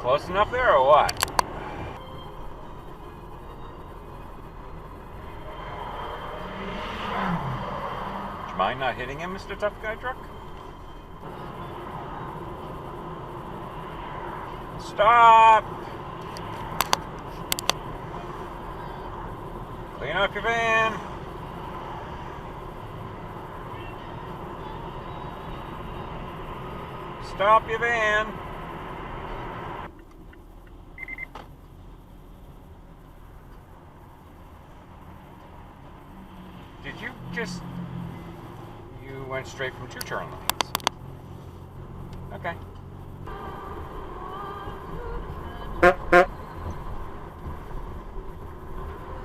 Close enough there or what? Would you mind not hitting him, Mr. Tough Guy Truck? Stop! Clean up your van. Stop your van. Did you just... You went straight from two turn lanes. Okay.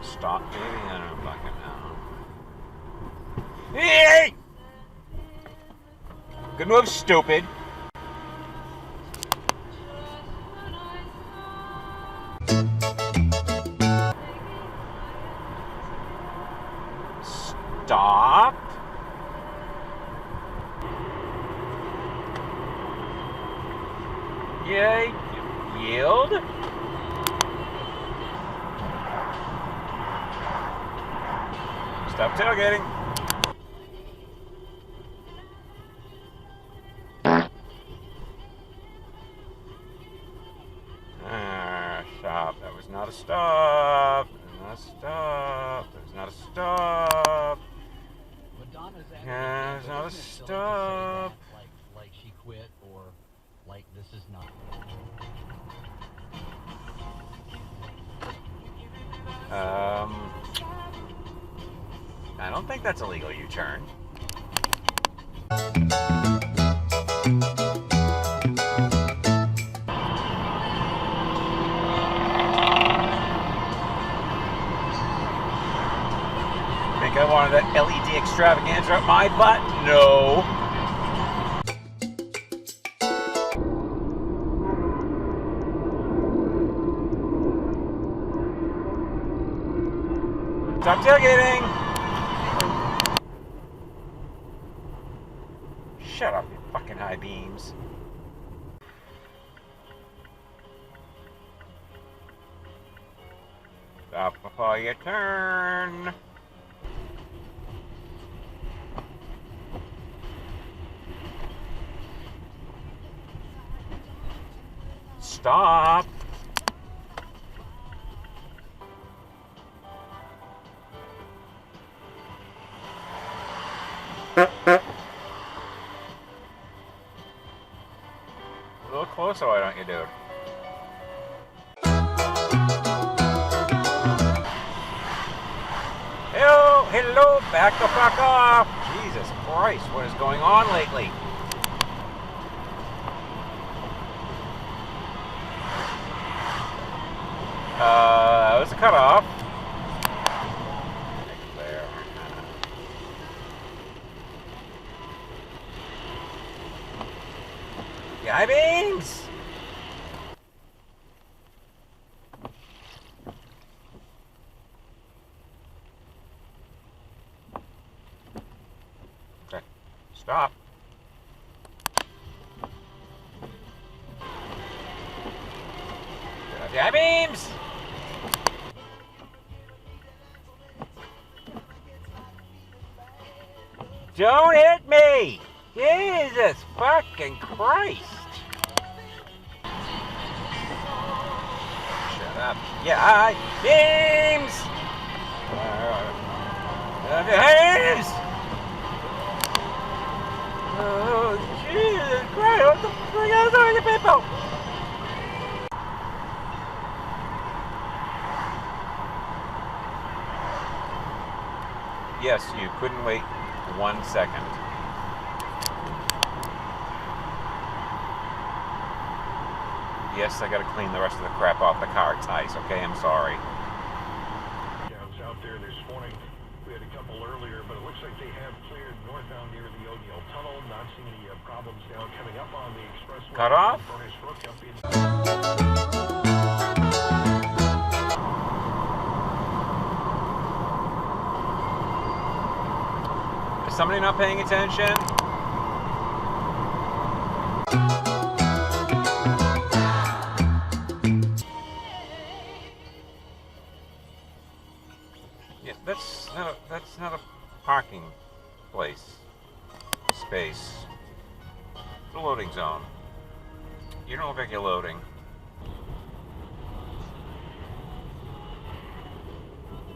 Stop, baby. I don't fucking know. Hey! Good move, stupid. Stop. Yeah, yield. Stop tailgating. Stop. That was not a stop. That was not a stop. That was not a stop. Yeah, it's not a stop. Like she quit, or like this is not. I don't think that's a legal U-turn. Think I wanted that LED extravaganza up my butt? No. Stop tailgating! Shut up, you fucking high beams. Stop before you turn. Stop. A little closer, why don't you, dude? Hello, back the fuck off! Jesus Christ, what is going on lately? That was a cutoff. There. Guy beams! Okay, stop. Guy beams! Don't hit me! Jesus fucking Christ! Shut up. Yeah, beams! Beams! Oh, Jesus Christ! What the fuck is wrong with people? Yes, you couldn't wait 1 second. Yes, I gotta clean the rest of the crap off the car. It's ice, okay? I'm sorry. Yeah, I was out there this morning. We had a couple earlier, but it looks like they have cleared northbound near the O'Neill Tunnel. Not seeing any problems now coming up on the expressway. Cut off? Furnace Brook up in... somebody not paying attention? Yeah, that's not a parking place. Space. It's a loading zone. You don't look like you're loading.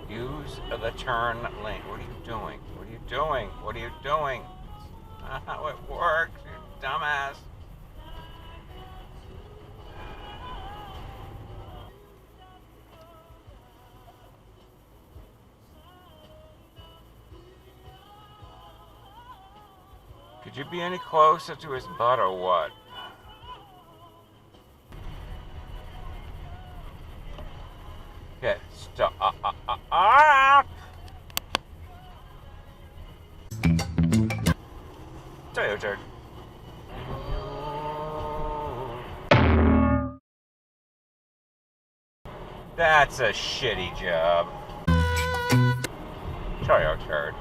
Use the turn lane. What are you doing? What are you doing? What are you doing? That's not how it works, you dumbass. Could you be any closer to his butt or what? Okay, stop. Toyota. That's a shitty job. Toyota.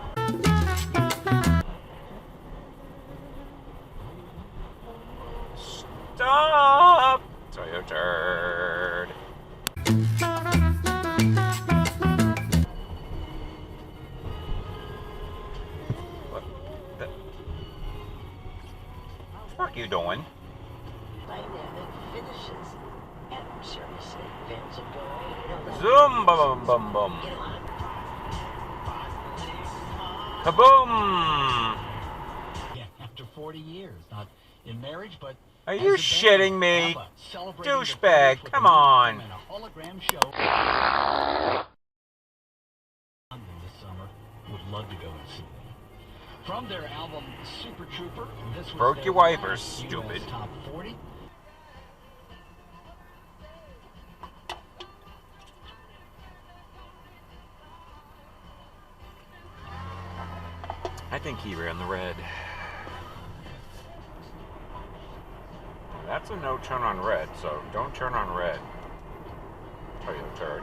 Stop! Toyota. What the fuck you doing? Dynamic finishes. And seriously, fans of going. Zoom, bum, bum, bum. Kaboom! Yeah, after 40 years, not in marriage, but Are as you a band, shitting me? ABBA celebrating the Douchebag, 30th with come a new on. album and a hologram show. This summer, would love to go and see them. From their album Super Trooper, this was Broke their your wipers, last stupid. US Top 40. I think he ran the red. That's a no turn on red, so don't turn on red. Toyota turd.